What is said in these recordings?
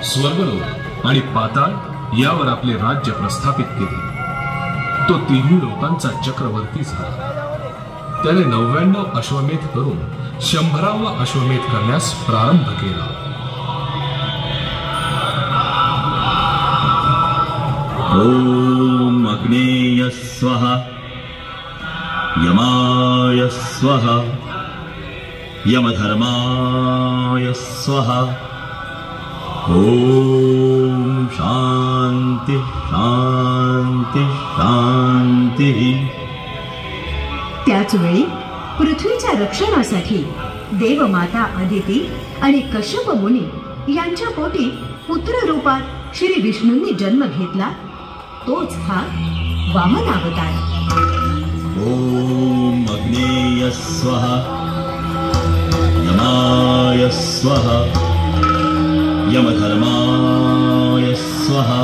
स्वर्गलोक आणि पाताळ यावर आपले राज्य प्रस्थापित केले. तो तिन्ही लोकांचा चक्रवर्ती झाला. त्याने 99 अश्वमेध करून 100वा अश्वमेध करण्यास प्रारंभ केला. ओम अग्नेय स्वाहा, यमाय स्वाहा, यमधर्माय स्वाहा. ओम शांति शांति शांति. त्याच वेळी पृथ्वीच्या रक्षणासाठी देवमाता अदिती आणि कश्यप मुनी यांच्या पोटी पुत्र रूपात श्री विष्णूंनी जन्म घेतला. तोच हा वामन अवतार. ओम अग्नेय स्वाहा, यमाय स्वाहा, यमधर्माय स्वाहा.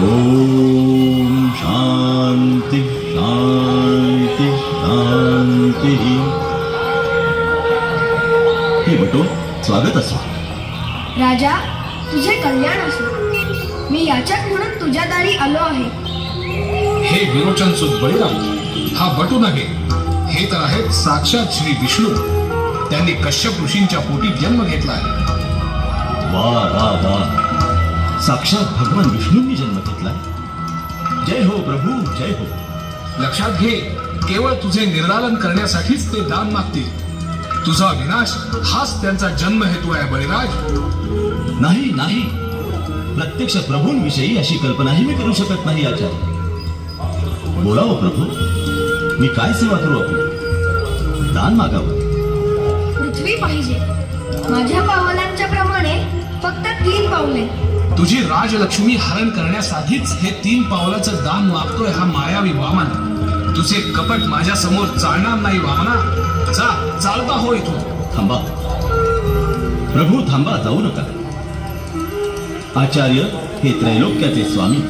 ओम शांति शांति शांति. हे बटो, स्वागत असो. राजा, तुझे कल्याण असो. मी याचक म्हणून तुझ्या दारी आलो आहे. हे विरोचन सुत बळीराम, हा बटू नव्हे, हे तर आहेत साक्षात श्री विष्णू. त्यांनी कश्यप ऋषींच्या पोटी जन्म घेतला आहे. वाह वाह वाह, साक्षात भगवान विष्णूंनी जन्म घेतला. जय हो प्रभू, जय हो. लक्षात घे, केवळ तुझे निर्दालन करण्यासाठीच ते दान मागतील. तुझा विनाश हाच त्यांचा जन्म हेतू आहे बळीराज. नाही नाही, प्रत्यक्ष प्रभूंविषयी अशी कल्पनाही मी करू शकत नाही आचार्य. बोलावं प्रभू, मी काय सेवा करू आपली? दान मागावं. पृथ्वी पाहिजे. माझ्या पावलांच्या प्रमाणे फक्त 3 पावले. तुझी राजलक्ष्मी हरण करण्यासाठीच हे 3 पावलाचं दान मागतोय हा मायावी वामन. तुझे कपट माझ्या समोर चालणार नाही वामना. जा, चालता हो इथून. थांबा प्रभू, थांबा, जाऊ नका. आचार्य हे त्रैलोक्याचे स्वामी,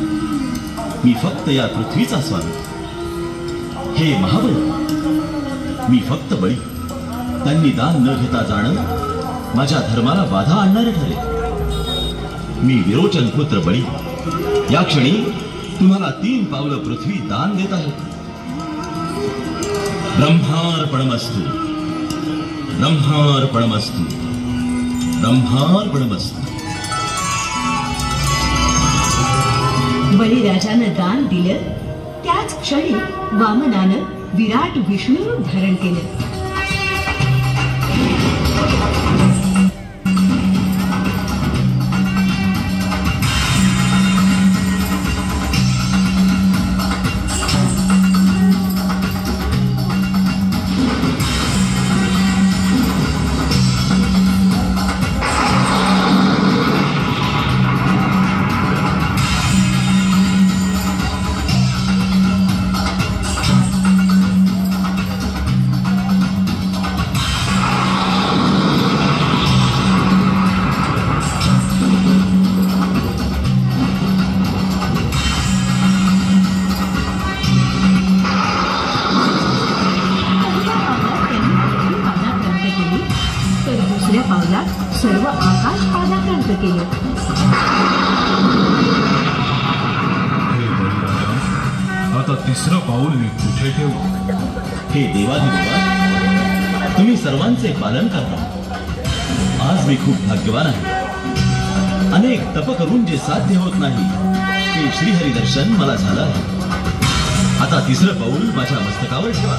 मी फक्त या पृथ्वीचा स्वामी. हे महाबली, मी फक्त बळी. त्यांनी दान न घेता जाणं माझ्या धर्माला बाधा आणणारे ठरेल. मी विरोचन पुत्र बळी या क्षणी तुम्हाला 3 पावलं पृथ्वी दान देत आहे. ब्रह्मार्पणमस्तु, ब्रह्मार्पणमस्तु, ब्रह्मार्पणमस्तु. बळीराजानं दान दिलं. त्याच क्षणी वामनानं विराट विष्णू रूप धारण केलं. सर्व आकाश पादाक्रांत केलं. आता 3रं पाऊल मी कुठे ठेवू? हे देवाधिदेवा, तुम्ही सर्वांचे पालन करता. आज मी खूप भाग्यवान आहे. अनेक तप करून जे साध्य होत नाही ते श्रीहरी दर्शन मला झालं आहे. आता 3रं पाऊल माझ्या मस्तकावर ठेवा.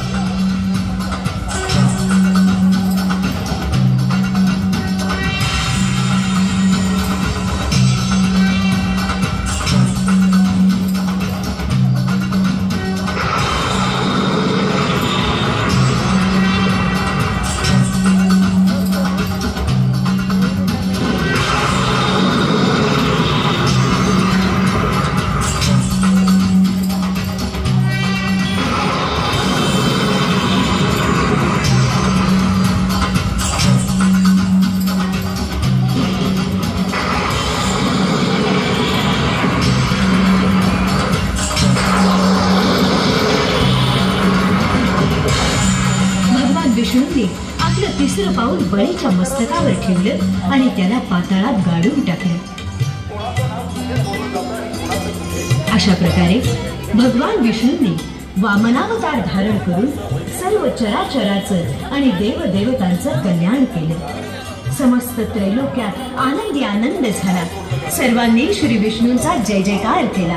बळीच्या मस्तकावर ठेवलं आणि त्याला पाताळात गाडून टाकलं. अशा प्रकारे भगवान विष्णूंनी वामनावतार धारण करून सर्व चराचराचं आणि देवदेवतांचं कल्याण केलं. समस्त त्रैलोक्यात आनंदी आनंद झाला. सर्वांनी श्री विष्णूंचा जय जयकार केला.